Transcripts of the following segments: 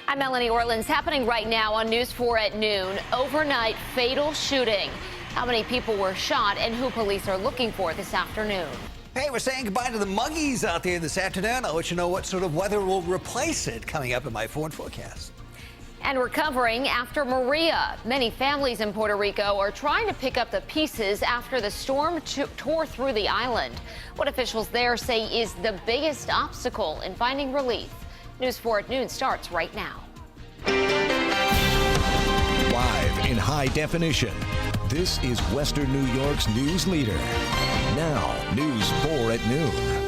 I'm Melanie Orleans. Happening right now on News 4 at noon. Overnight fatal shooting. How many people were shot and who police are looking for this afternoon. Hey, we're saying goodbye to the muggies out there this afternoon. I'll let you know what sort of weather will replace it coming up in my 4 forecast. And recovering after Maria. Many families in Puerto Rico are trying to pick up the pieces after the storm tore through the island. What officials there say is the biggest obstacle in finding relief. News 4 at noon starts right now. Live in high definition, this is Western New York's news leader. Now, News 4 at noon.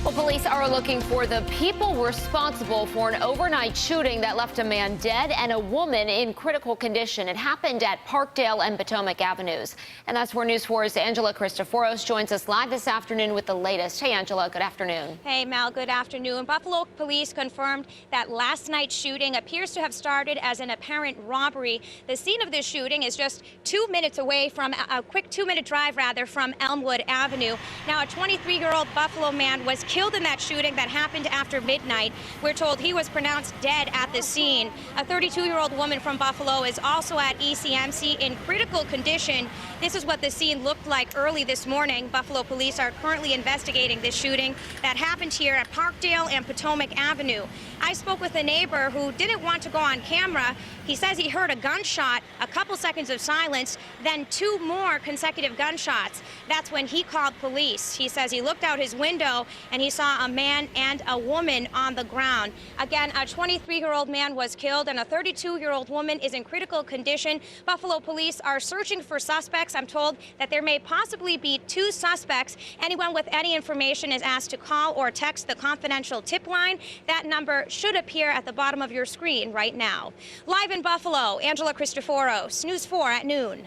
Well, police are looking for the people responsible for an overnight shooting that left a man dead and a woman in critical condition. It happened at Parkdale and Potomac Avenues. And that's where News 4's Angela Christoforos joins us live this afternoon with the latest. Hey, Angela, good afternoon. Hey, Mel, good afternoon. Buffalo police confirmed that last night's shooting appears to have started as an apparent robbery. The scene of this shooting is just 2 minutes away from a quick 2-minute drive, from Elmwood Avenue. Now, a 23-year-old Buffalo man was killed in that shooting that happened after midnight. We're told he was pronounced dead at the scene. A 32-year-old woman from Buffalo is also at ECMC in critical condition. This is what the scene looked like early this morning. Buffalo police are currently investigating this shooting that happened here at Parkdale and Potomac Avenue. I spoke with a neighbor who didn't want to go on camera. He says he heard a gunshot, a couple seconds of silence, then 2 more consecutive gunshots. That's when he called police. He says he looked out his window and he saw a man and a woman on the ground. Again, a 23-year-old man was killed and a 32-year-old woman is in critical condition. Buffalo police are searching for suspects. I'm told that there may possibly be 2 suspects. Anyone with any information is asked to call or text the confidential tip line. That number should appear at the bottom of your screen right now. Live in Buffalo, Angela Christoforos, News 4 at noon.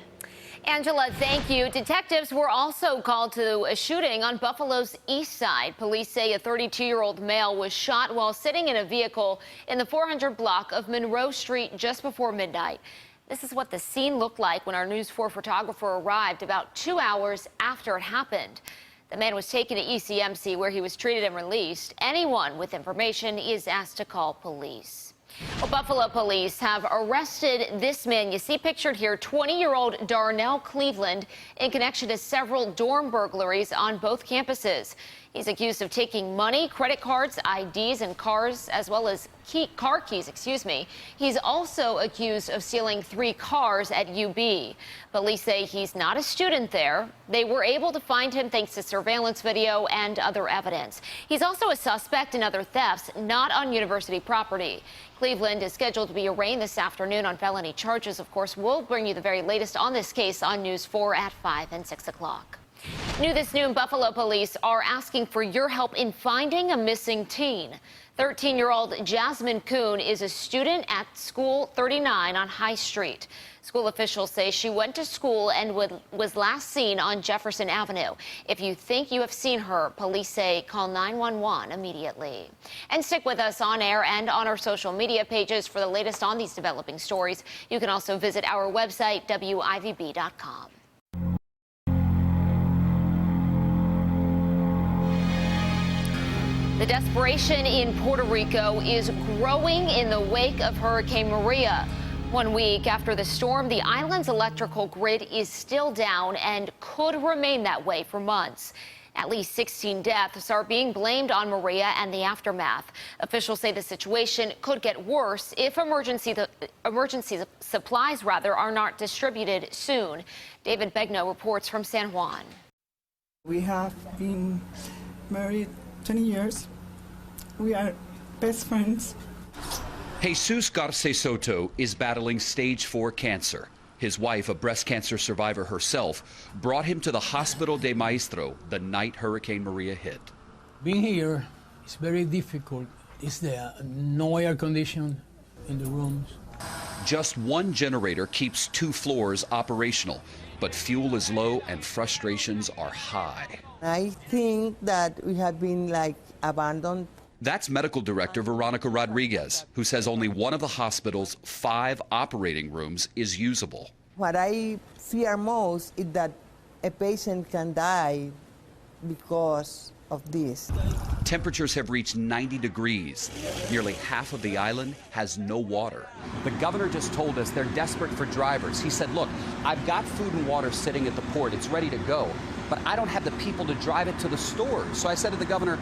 Angela, thank you. Detectives were also called to a shooting on Buffalo's east side. Police say a 32-year-old male was shot while sitting in a vehicle in the 400 block of Monroe Street just before midnight. This is what the scene looked like when our News 4 photographer arrived about 2 hours after it happened. The man was taken to ECMC where he was treated and released. Anyone with information is asked to call police. Well, Buffalo police have arrested this man you see pictured here, 20-year-old Darnell Cleveland, in connection to several dorm burglaries on both campuses. He's accused of taking money, credit cards, IDs, and cars, as well as car keys, He's also accused of stealing 3 cars at UB. Police say he's not a student there. They were able to find him thanks to surveillance video and other evidence. He's also a suspect in other thefts, not on university property. Cleveland is scheduled to be arraigned this afternoon on felony charges. Of course, we'll bring you the very latest on this case on News 4 at 5 and 6 o'clock. New this noon, Buffalo police are asking for your help in finding a missing teen. 13-year-old Jasmine Kuhn is a student at School 39 on High Street. School officials say she went to school and was last seen on Jefferson Avenue. If you think you have seen her, police say call 911 immediately. And stick with us on air and on our social media pages for the latest on these developing stories. You can also visit our website, WIVB.com. The desperation in Puerto Rico is growing in the wake of Hurricane Maria. 1 week after the storm, the island's electrical grid is still down and could remain that way for months. At least 16 deaths are being blamed on Maria and the aftermath. Officials say the situation could get worse if emergency supplies are not distributed soon. David Begno reports from San Juan. We have been married 20 years. We are best friends. Jesus Garce Soto is battling stage 4 cancer. His wife, a breast cancer survivor herself, brought him to the Hospital de Maestro the night Hurricane Maria hit. Being here is very difficult. Is there no air condition in the rooms? Just 1 generator keeps 2 floors operational, but fuel is low and frustrations are high. I think that we have been abandoned. That's Medical Director Veronica Rodriguez, who says only one of the hospital's 5 operating rooms is usable. What I fear most is that a patient can die because of this. Temperatures have reached 90 degrees. Nearly half of the island has no water. The governor just told us they're desperate for drivers. He said, look, I've got food and water sitting at the port. It's ready to go, but I don't have the people to drive it to the stores. So I said to the governor,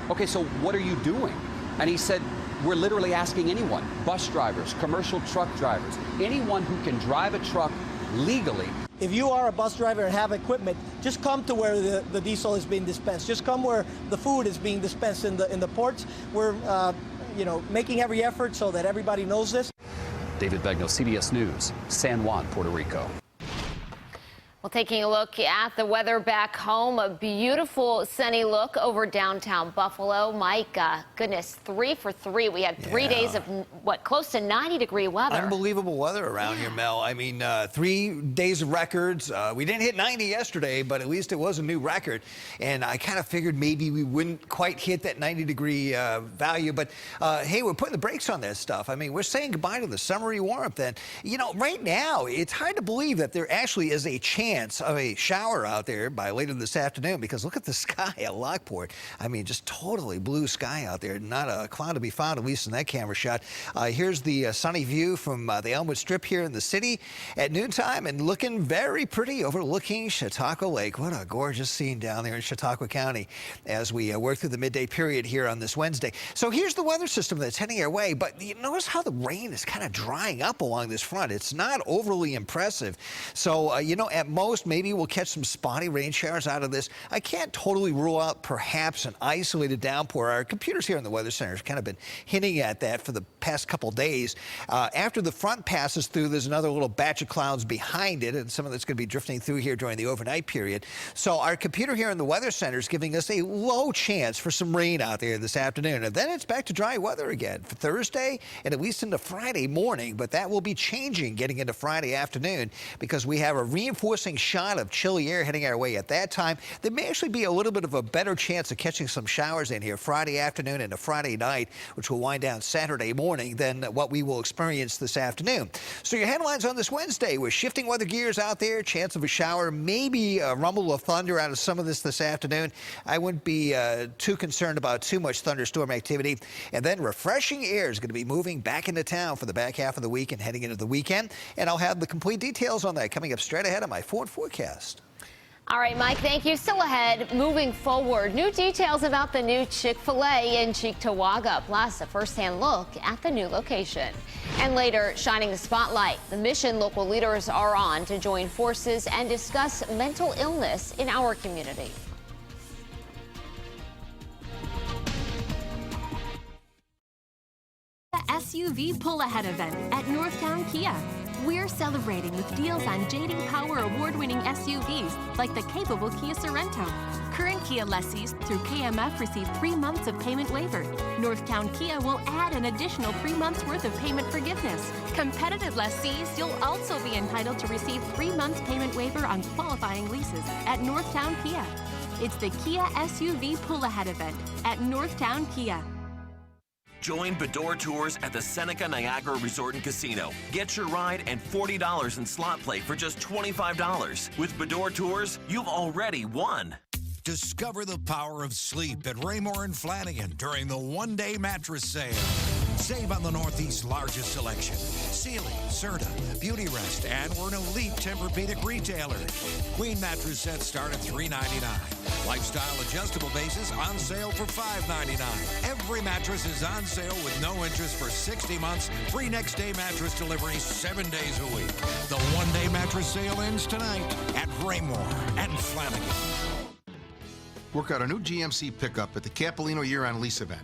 okay, so what are you doing? And he said, we're literally asking anyone, bus drivers, commercial truck drivers, anyone who can drive a truck legally. If you are a bus driver and have equipment, just come to where the diesel is being dispensed. Just come where the food is being dispensed in the ports. We're, making every effort so that everybody knows this. David Begnaud, CBS News, San Juan, Puerto Rico. Well, taking a look at the weather back home, a beautiful sunny look over downtown Buffalo. Mike, goodness, 3 for 3. We had 3 days of, close to 90-degree weather. Unbelievable weather around here, Mel. I mean, 3 days of records. We didn't hit 90 yesterday, but at least it was a new record. And I kind of figured maybe we wouldn't quite hit that 90-degree value. But, hey, we're putting the brakes on that stuff. I mean, we're saying goodbye to the summery warmth. And, right now, it's hard to believe that there actually is a chance of a shower out there by later this afternoon, because look at the sky at Lockport. I mean, just totally blue sky out there. Not a cloud to be found, at least in that camera shot. Here's the sunny view from the Elmwood Strip here in the city at noontime, and looking very pretty overlooking Chautauqua Lake. What a gorgeous scene down there in Chautauqua County as we work through the midday period here on this Wednesday. So here's the weather system that's heading our way, but you notice how the rain is kind of drying up along this front. It's not overly impressive. So, at most, maybe we'll catch some spotty rain showers out of this. I can't totally rule out perhaps an isolated downpour. Our computers here in the Weather Center have kind of been hinting at that for the past couple days. After the front passes through, there's another little batch of clouds behind it, and some of that's going to be drifting through here during the overnight period. So our computer here in the Weather Center is giving us a low chance for some rain out there this afternoon. And then it's back to dry weather again for Thursday and at least into Friday morning. But that will be changing getting into Friday afternoon, because we have a reinforcing shot of chilly air heading our way at that time. There may actually be a little bit of a better chance of catching some showers in here Friday afternoon and a Friday night, which will wind down Saturday morning, than what we will experience this afternoon. So your headlines on this Wednesday: with shifting weather gears out there, chance of a shower, maybe a rumble of thunder out of some of this afternoon. I wouldn't be too concerned about too much thunderstorm activity. And then refreshing air is going to be moving back into town for the back half of the week and heading into the weekend. And I'll have the complete details on that coming up straight ahead of my Ford forecast. All right, Mike, thank you. Still ahead, moving forward, new details about the new Chick-fil-A in Cheektowaga, plus a first-hand look at the new location. And later, shining the spotlight, the mission local leaders are on to join forces and discuss mental illness in our community. The SUV Pull-Ahead event at Northtown Kia. We're celebrating with deals on J.D. Power award-winning SUVs like the capable Kia Sorento. Current Kia lessees through KMF receive 3 months of payment waiver. Northtown Kia will add an additional 3 months worth of payment forgiveness. Competitive lessees, you'll also be entitled to receive 3 months payment waiver on qualifying leases at Northtown Kia. It's the Kia SUV Pull-Ahead event at Northtown Kia. Join Bedore Tours at the Seneca Niagara Resort and Casino. Get your ride and $40 in slot play for just $25. With Bedore Tours, you've already won. Discover the power of sleep at Raymore and Flanagan during the one-day mattress sale. Save on the Northeast's largest selection. Sealy, Serta, Beauty Rest, and we're an elite Tempur-Pedic retailer. Queen mattress sets start at $399. Lifestyle adjustable bases on sale for $599. Every mattress is on sale with no interest for 60 months. Free next-day mattress delivery 7 days a week. The one-day mattress sale ends tonight at Raymore and Flanagan. Work out a new GMC pickup at the Capolino Year-End Lease event.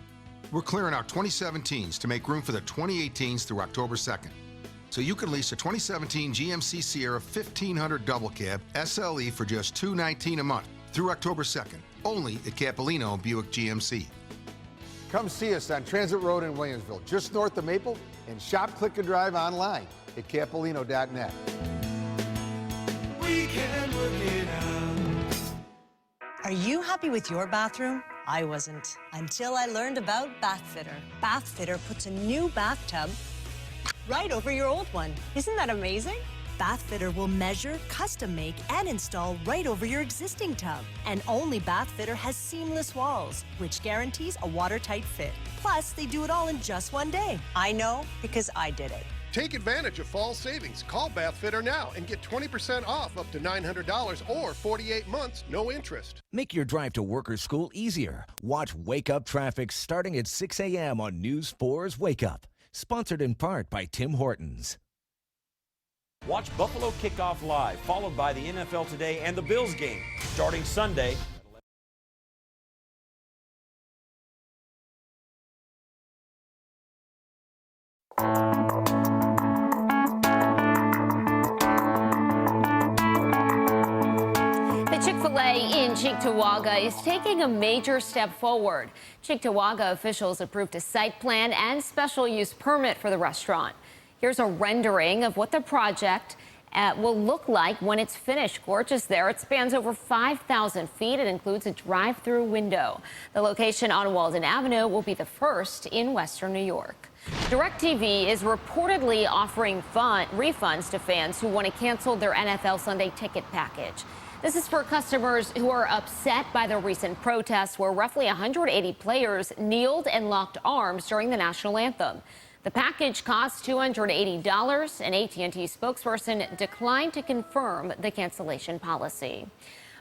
We're clearing out 2017s to make room for the 2018s through October 2nd. So you can lease a 2017 GMC Sierra 1500 double cab SLE for just $219 a month through October 2nd, only at Capolino Buick GMC. Come see us on Transit Road in Williamsville, just north of Maple, and shop, click, and drive online at capolino.net. We can work it out. Are you happy with your bathroom? I wasn't, until I learned about Bathfitter. Bathfitter puts a new bathtub right over your old one. Isn't that amazing? Bathfitter will measure, custom make, and install right over your existing tub. And only Bathfitter has seamless walls, which guarantees a watertight fit. Plus, they do it all in just one day. I know because I did it. Take advantage of fall savings. Call Bathfitter now and get 20% off up to $900 or 48 months, no interest. Make your drive to work or school easier. Watch Wake Up Traffic starting at 6 a.m. on News 4's Wake Up. Sponsored in part by Tim Hortons. Watch Buffalo Kickoff live, followed by the NFL Today and the Bills game, starting Sunday. Chick-fil-A in Cheektowaga is taking a major step forward. Cheektowaga officials approved a site plan and special use permit for the restaurant. Here's a rendering of what the project will look like when it's finished. Gorgeous there. It spans over 5,000 feet. It includes a drive-through window. The location on Walden Avenue will be the first in Western New York. DirecTV is reportedly offering refunds to fans who want to cancel their NFL Sunday ticket package. This is for customers who are upset by the recent protests where roughly 180 players kneeled and locked arms during the national anthem. The package costs $280. An AT&T spokesperson declined to confirm the cancellation policy.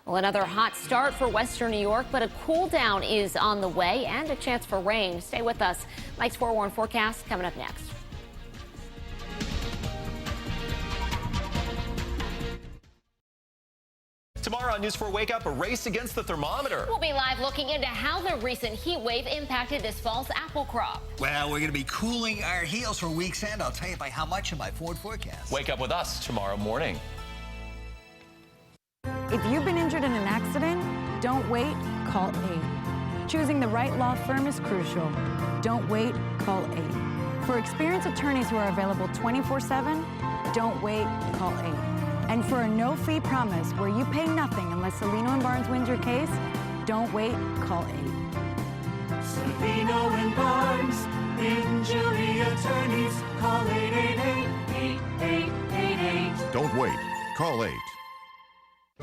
Well, another hot start for Western New York, but a cool down is on the way and a chance for rain. Stay with us. Mike's 4-1 forecast coming up next. Tomorrow on News 4 Wake Up, a race against the thermometer. We'll be live looking into how the recent heat wave impacted this fall's apple crop. Well, we're going to be cooling our heels for week's end. I'll tell you by how much in my Ford forecast. Wake up with us tomorrow morning. If you've been injured in an accident, don't wait, call 8. Choosing the right law firm is crucial. Don't wait, call 8. For experienced attorneys who are available 24/7, don't wait, call 8. And for a no-fee promise where you pay nothing unless Cellino & Barnes wins your case, don't wait, call 8. Cellino & Barnes, injury attorneys, call 888-8888. Don't wait, call 8.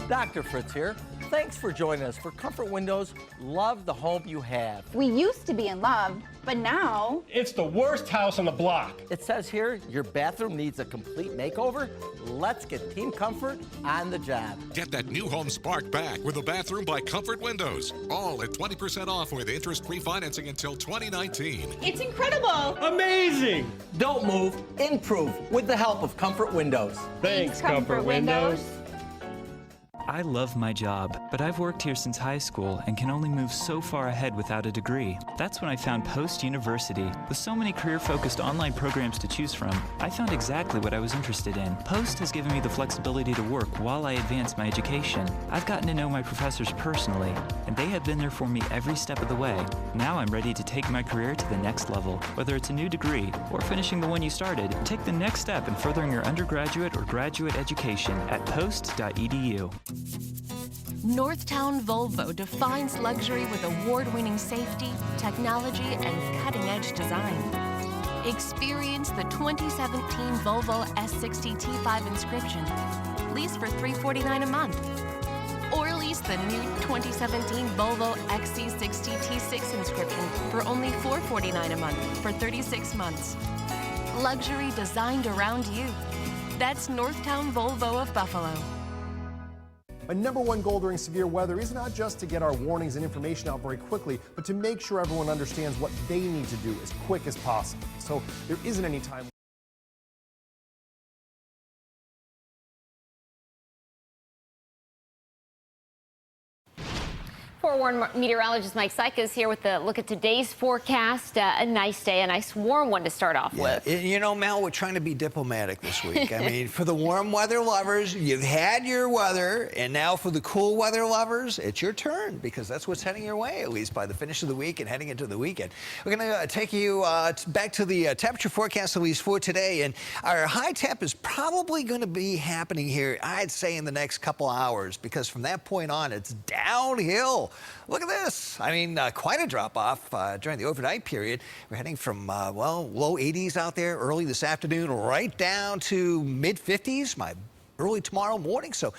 Dr. Fritz here. Thanks for joining us for Comfort Windows. Love the home you have. We used to be in love, but now it's the worst house on the block. It says here your bathroom needs a complete makeover. Let's get Team Comfort on the job. Get that new home spark back with a bathroom by Comfort Windows. All at 20% off with interest-free financing until 2019. it's incredible. Amazing! Don't move, improve with the help of Comfort Windows. Thanks, Comfort Windows. I love my job, but I've worked here since high school and can only move so far ahead without a degree. That's when I found Post University. With so many career-focused online programs to choose from, I found exactly what I was interested in. Post has given me the flexibility to work while I advance my education. I've gotten to know my professors personally, and they have been there for me every step of the way. Now I'm ready to take my career to the next level. Whether it's a new degree or finishing the one you started, take the next step in furthering your undergraduate or graduate education at post.edu. Northtown Volvo defines luxury with award-winning safety, technology, and cutting-edge design. Experience the 2017 Volvo S60 T5 Inscription. Lease for $349 a month. Or lease the new 2017 Volvo XC60 T6 Inscription for only $449 a month for 36 months. Luxury designed around you. That's Northtown Volvo of Buffalo. My #1 goal during severe weather is not just to get our warnings and information out very quickly, but to make sure everyone understands what they need to do as quick as possible. So there isn't any time. 4-1 meteorologist Mike Syka is here with a look at today's forecast. A nice day, a nice warm one to start off with. You know, Mel, we're trying to be diplomatic this week. I mean, for the warm weather lovers, you've had your weather, and now for the cool weather lovers, it's your turn, because that's what's heading your way, at least by the finish of the week and heading into the weekend. We're going to take you back to the temperature forecast, at least for today, and our high temp is probably going to be happening here, I'd say, in the next couple hours, because from that point on, it's downhill look at this. I mean, quite a drop-off during the overnight period. We're heading from, low 80s out there early this afternoon right down to mid-50s. Early tomorrow morning, so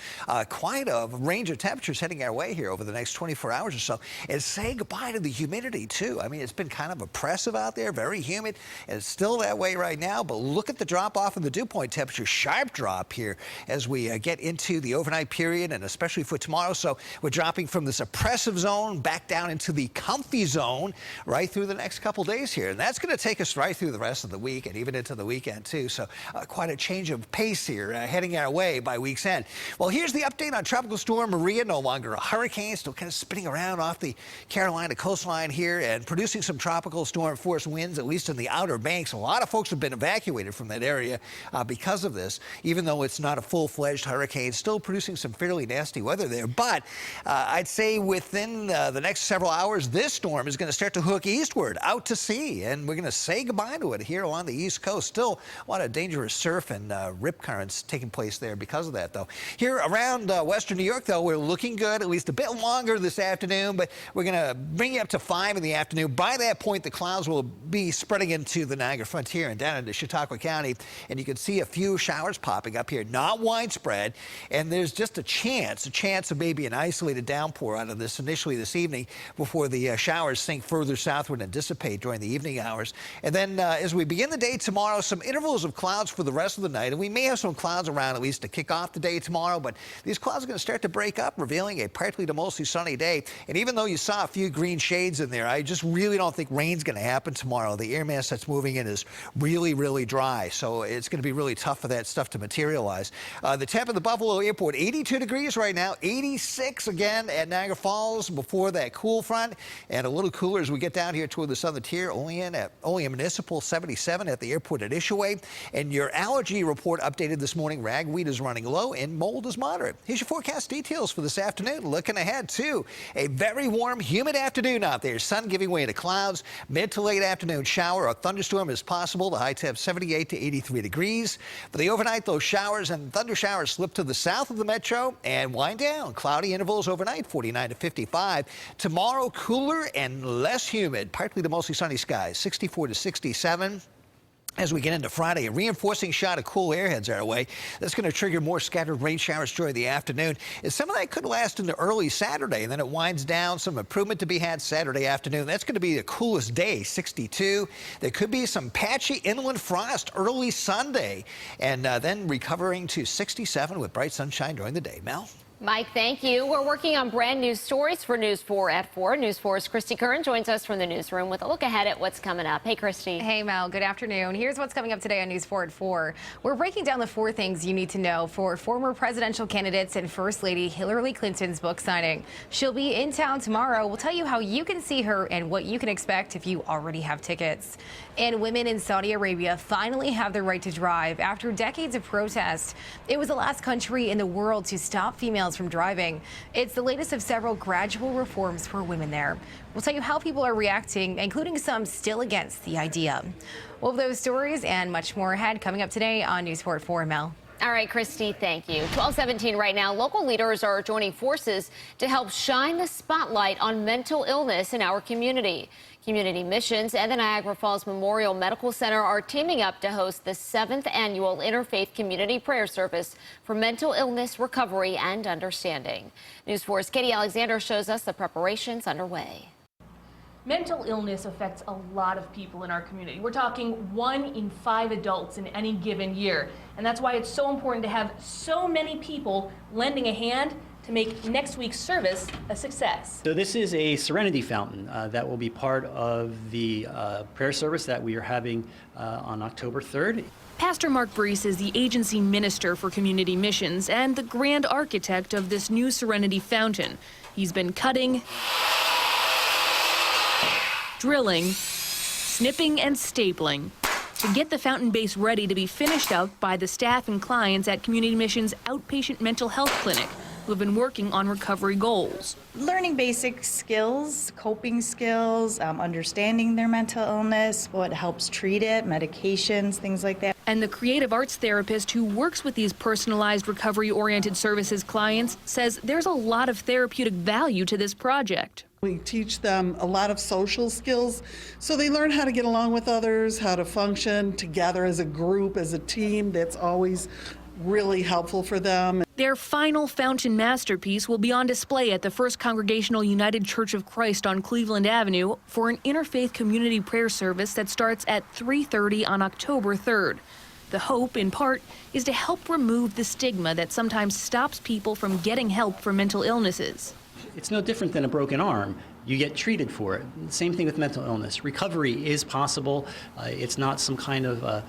quite a range of temperatures heading our way here over the next 24 hours or so. And say goodbye to the humidity, too. I mean, it's been kind of oppressive out there, very humid, and it's still that way right now. But look at the drop-off in the dew point temperature, sharp drop here as we get into the overnight period, and especially for tomorrow. So we're dropping from this oppressive zone back down into the comfy zone right through the next couple days here. And that's going to take us right through the rest of the week and even into the weekend, too. So quite a change of pace here heading our way by week's end. Well, here's the update on Tropical Storm Maria, no longer a hurricane, still kind of spinning around off the Carolina coastline here and producing some tropical storm force winds, at least in the Outer Banks. A lot of folks have been evacuated from that area because of this, even though it's not a full-fledged hurricane, still producing some fairly nasty weather there. But I'd say within the next several hours, this storm is going to start to hook eastward out to sea, and we're going to say goodbye to it here along the East Coast. Still a lot of dangerous surf and rip currents taking place there because of that, though. Here around western New York, though, we're looking good, at least a bit longer this afternoon, but we're going to bring you up to 5 in the afternoon. By that point, the clouds will be spreading into the Niagara Frontier and down into Chautauqua County, and you can see a few showers popping up here, not widespread, and there's just a chance of maybe an isolated downpour out of this initially this evening before the showers sink further southward and dissipate during the evening hours. And then as we begin the day tomorrow, some intervals of clouds for the rest of the night, and we may have some clouds around at least to kick off the day tomorrow, but these clouds are going to start to break up, revealing a partly to mostly sunny day. And even though you saw a few green shades in there, I just really don't think rain's going to happen tomorrow. The air mass that's moving in is really, really dry, so it's going to be really tough for that stuff to materialize. The temp at the Buffalo Airport, 82 degrees right now, 86 again at Niagara Falls before that cool front, and a little cooler as we get down here toward the southern tier. Olean Municipal, 77 at the airport at Ishiway. And your allergy report updated this morning, ragweed is running low and mold is moderate. Here's your forecast details for this afternoon. Looking ahead to a very warm, humid afternoon out there. Sun giving way to clouds. Mid to late afternoon shower or thunderstorm is possible. The high temp 78 to 83 degrees. For the overnight, those showers and thunder showers slip to the south of the metro and wind down. Cloudy intervals overnight, 49 to 55. Tomorrow, cooler and less humid. Partly to mostly sunny skies, 64 to 67. As we get into Friday, a reinforcing shot of cool air heads our way. That's going to trigger more scattered rain showers during the afternoon. And some of that could last into early Saturday, and then it winds down. Some improvement to be had Saturday afternoon. That's going to be the coolest day, 62. There could be some patchy inland frost early Sunday, and then recovering to 67 with bright sunshine during the day. Mel? Mike, thank you. We're working on brand new stories for News 4 at 4. News 4's Christy Curran joins us from the newsroom with a look ahead at what's coming up. Hey, Christy. Hey, Mel. Good afternoon. Here's what's coming up today on News 4 at 4. We're breaking down the 4 things you need to know for former presidential candidates and First Lady Hillary Clinton's book signing. She'll be in town tomorrow. We'll tell you how you can see her and what you can expect if you already have tickets. And women in Saudi Arabia finally have the right to drive after decades of protest. It was the last country in the world to stop females from driving. It's the latest of several gradual reforms for women there. We'll tell you how people are reacting, including some still against the idea. All of those stories and much more ahead coming up today on News 4 at 4, Mel. All right, Christy, thank you. 12:17 right now. Local leaders are joining forces to help shine the spotlight on mental illness in our community. Community Missions and the Niagara Falls Memorial Medical Center are teaming up to host the 7th annual Interfaith Community Prayer Service for mental illness recovery and understanding. News 4's Katie Alexander shows us the preparations underway. Mental illness affects a lot of people in our community. We're talking 1 in 5 adults in any given year. And that's why it's so important to have so many people lending a hand to make next week's service a success. So this is a Serenity Fountain that will be part of the prayer service that we are having on October 3rd. Pastor Mark Brees is the agency minister for Community Missions and the grand architect of this new Serenity Fountain. He's been cutting, drilling, snipping, and stapling to get the fountain base ready to be finished out by the staff and clients at Community Missions Outpatient Mental Health Clinic, who have been working on recovery goals. Learning basic skills, coping skills, understanding their mental illness, what helps treat it, medications, things like that. And the creative arts therapist who works with these personalized recovery-oriented services clients says there's a lot of therapeutic value to this project. We teach them a lot of social skills, so they learn how to get along with others, how to function together as a group, as a team. That's always really helpful for them. Their final fountain masterpiece will be on display at the First Congregational United Church of Christ on Cleveland Avenue for an interfaith community prayer service that starts at 3:30 on October 3rd. The hope, in part, is to help remove the stigma that sometimes stops people from getting help for mental illnesses. It's no different than a broken arm. You get treated for it. Same thing with mental illness. Recovery is possible. It's not some kind of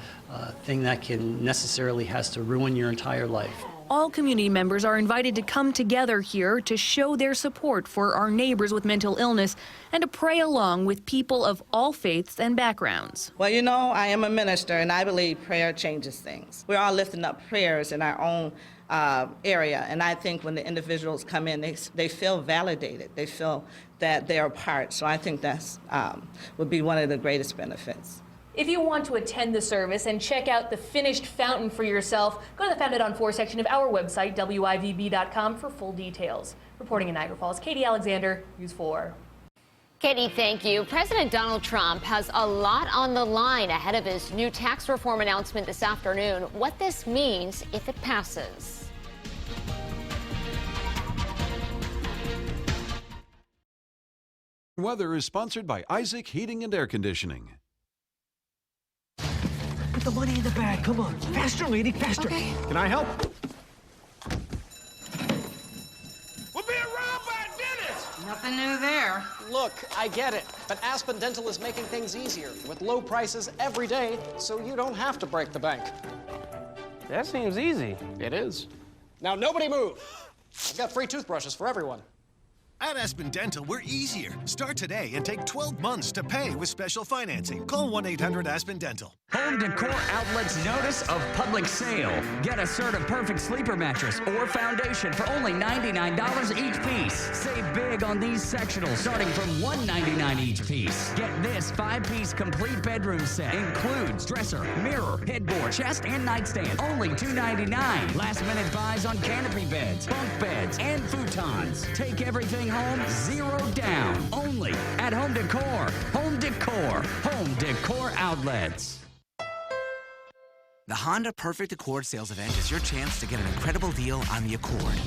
thing that can necessarily has to ruin your entire life. All community members are invited to come together here to show their support for our neighbors with mental illness and to pray along with people of all faiths and backgrounds. Well, you know, I am a minister and I believe prayer changes things. We're all lifting up prayers in our own area, and I think when the individuals come in, they feel validated. They feel that they're a part. So I think that's would be one of the greatest benefits. If you want to attend the service and check out the finished fountain for yourself, go to the Founded on 4 section of our website, WIVB.com, for full details. Reporting in Niagara Falls, Katie Alexander, News 4. Katie, thank you. President Donald Trump has a lot on the line ahead of his new tax reform announcement this afternoon. What this means if it passes. Weather is sponsored by Isaac Heating and Air Conditioning. Put the money in the bag. Come on. Faster, lady, faster. Okay. Can I help? We're being robbed by a dentist! Nothing new there. Look, I get it, but Aspen Dental is making things easier with low prices every day, so you don't have to break the bank. That seems easy. It is. Now, nobody move. I've got free toothbrushes for everyone. At Aspen Dental, we're easier. Start today and take 12 months to pay with special financing. Call 1-800-ASPEN-DENTAL. Home Decor Outlet's notice of public sale. Get a Serta Perfect Sleeper mattress or foundation for only $99 each piece. Save big on these sectionals starting from $199 each piece. Get this 5-piece complete bedroom set. Includes dresser, mirror, headboard, chest, and nightstand. Only $299. Last minute buys on canopy beds, bunk beds, and futons. Take everything home, zero down. Only at Home Decor. Home Decor. Home Decor Outlets. The Honda Perfect Accord sales event is your chance to get an incredible deal on the Accord,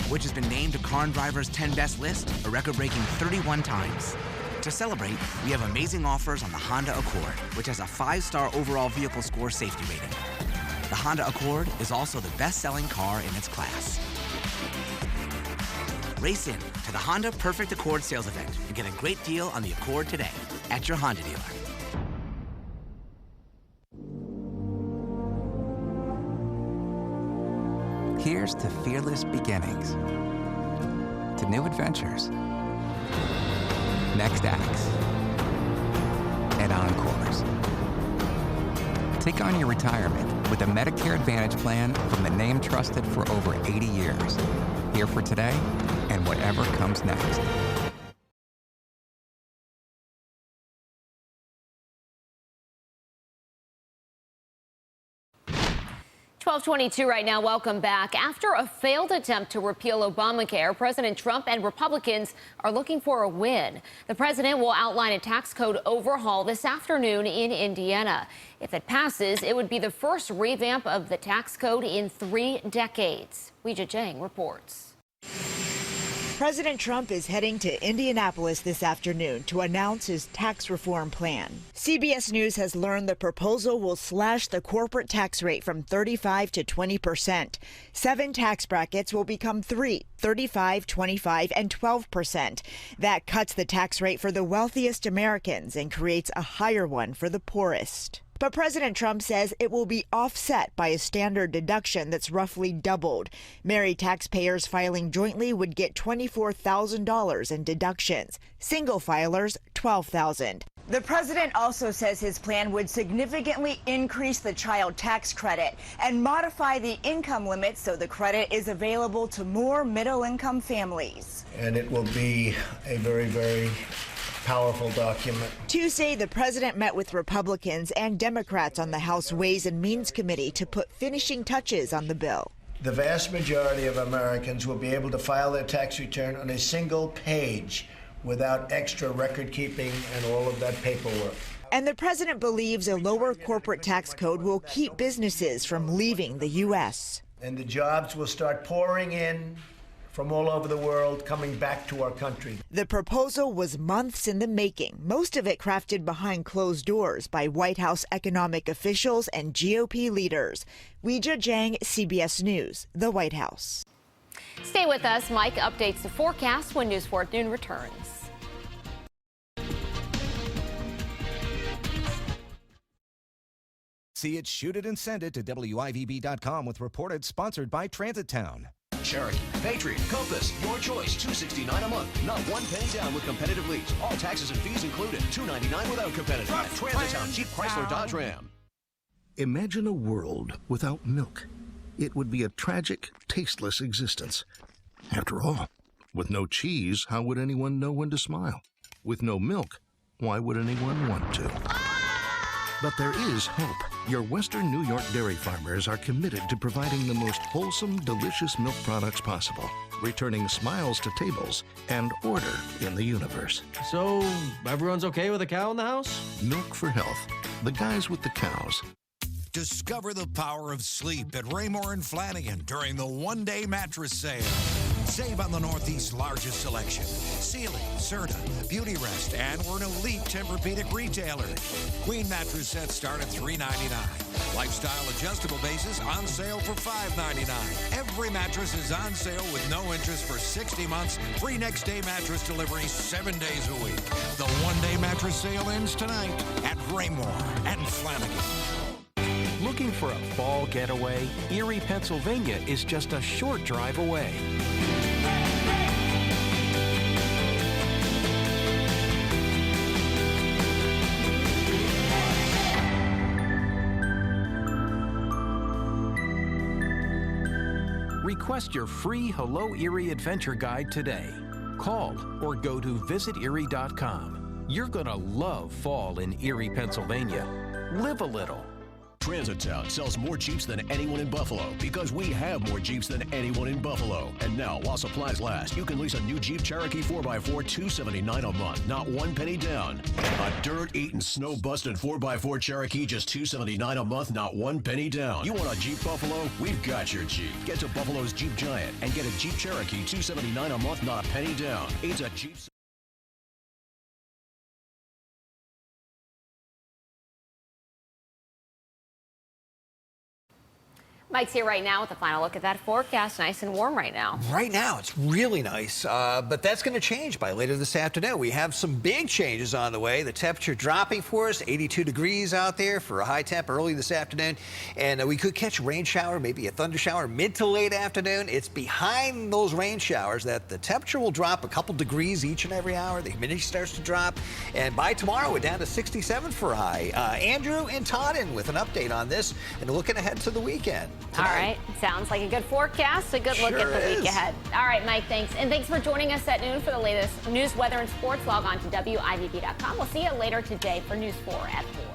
which has been named to Car and Driver's 10 Best list a record-breaking 31 times. To celebrate, we have amazing offers on the Honda Accord, which has a 5-star overall vehicle score safety rating. The Honda Accord is also the best-selling car in its class. Race in to the Honda Perfect Accord sales event and get a great deal on the Accord today at your Honda dealer. Here's to fearless beginnings, to new adventures, next acts, and encores. Take on your retirement with a Medicare Advantage plan from the name trusted for over 80 years. Here for today and whatever comes next. 12:22 right now. Welcome back. After a failed attempt to repeal Obamacare, President Trump and Republicans are looking for a win. The president will outline a tax code overhaul this afternoon in Indiana. If it passes, it would be the first revamp of the tax code in 3 decades. Weijia Jiang reports. President Trump is heading to Indianapolis this afternoon to announce his tax reform plan. CBS News has learned the proposal will slash the corporate tax rate from 35 to 20%. 7 tax brackets will become 3, 35, 25, and 12%. That cuts the tax rate for the wealthiest Americans and creates a higher one for the poorest. But President Trump says it will be offset by a standard deduction that's roughly doubled. Married taxpayers filing jointly would get $24,000 in deductions. Single filers, $12,000. The president also says his plan would significantly increase the child tax credit and modify the income limit so the credit is available to more middle-income families. And it will be a very, very powerful document. Tuesday, the president met with Republicans and Democrats on the House Ways and Means Committee to put finishing touches on the bill. The vast majority of Americans will be able to file their tax return on a single page without extra record keeping and all of that paperwork. And the president believes a lower corporate tax code will keep businesses from leaving the U.S. And the jobs will start pouring in from all over the world, coming back to our country. The proposal was months in the making, most of it crafted behind closed doors by White House economic officials and GOP leaders. Weijia Jiang, CBS News, the White House. Stay with us. Mike updates the forecast when News 4 at noon returns. See it, shoot it, and send it to WIVB.com with reported, sponsored by Transit Town. Cherokee, Patriot, Compass, your choice, $269 a month. Not one penny down with competitive lease. All taxes and fees included. $299 without competitive. At Transit Town, Jeep, Chrysler, Dodge, Ram. Imagine a world without milk. It would be a tragic, tasteless existence. After all, with no cheese, how would anyone know when to smile? With no milk, why would anyone want to? But there is hope. Your Western New York dairy farmers are committed to providing the most wholesome, delicious milk products possible, returning smiles to tables and order in the universe. So, everyone's okay with a cow in the house? Milk for Health. The guys with the cows. Discover the power of sleep at Raymore and Flanagan during the one-day mattress sale. Save on the Northeast's largest selection. Sealy, Serta, Beauty Rest, and we're an elite Tempur-Pedic retailer. Queen mattress sets start at $399. Lifestyle adjustable bases on sale for $599. Every mattress is on sale with no interest for 60 months. Free next-day mattress delivery 7 days a week. The one-day mattress sale ends tonight at Raymore and Flanagan. Looking for a fall getaway? Erie, Pennsylvania is just a short drive away. Request your free Hello Erie Adventure Guide today. Call or go to visiterie.com. You're gonna love fall in Erie, Pennsylvania. Live a little. Transit Town sells more Jeeps than anyone in Buffalo because we have more Jeeps than anyone in Buffalo. And now, while supplies last, you can lease a new Jeep Cherokee 4x4 $279 a month, not one penny down. A dirt-eaten, snow-busted 4x4 Cherokee just $279 a month, not one penny down. You want a Jeep Buffalo? We've got your Jeep. Get to Buffalo's Jeep Giant and get a Jeep Cherokee $279 a month, not a penny down. It's a Jeep. Mike's here right now with a final look at that forecast. Nice and warm right now. Right now, it's really nice, but that's going to change by later this afternoon. We have some big changes on the way. The temperature dropping for us, 82 degrees out there for a high temp early this afternoon. And we could catch a rain shower, maybe a thunder shower mid to late afternoon. It's behind those rain showers that the temperature will drop a couple degrees each and every hour. The humidity starts to drop. And by tomorrow, we're down to 67 for a high. Andrew and Todd in with an update on this and looking ahead to the weekend. All right. Sounds like a good forecast. A good look at the week ahead. All right, Mike, thanks. And thanks for joining us at noon for the latest news, weather, and sports. Log on to WIVB.com. We'll see you later today for News 4 at 4.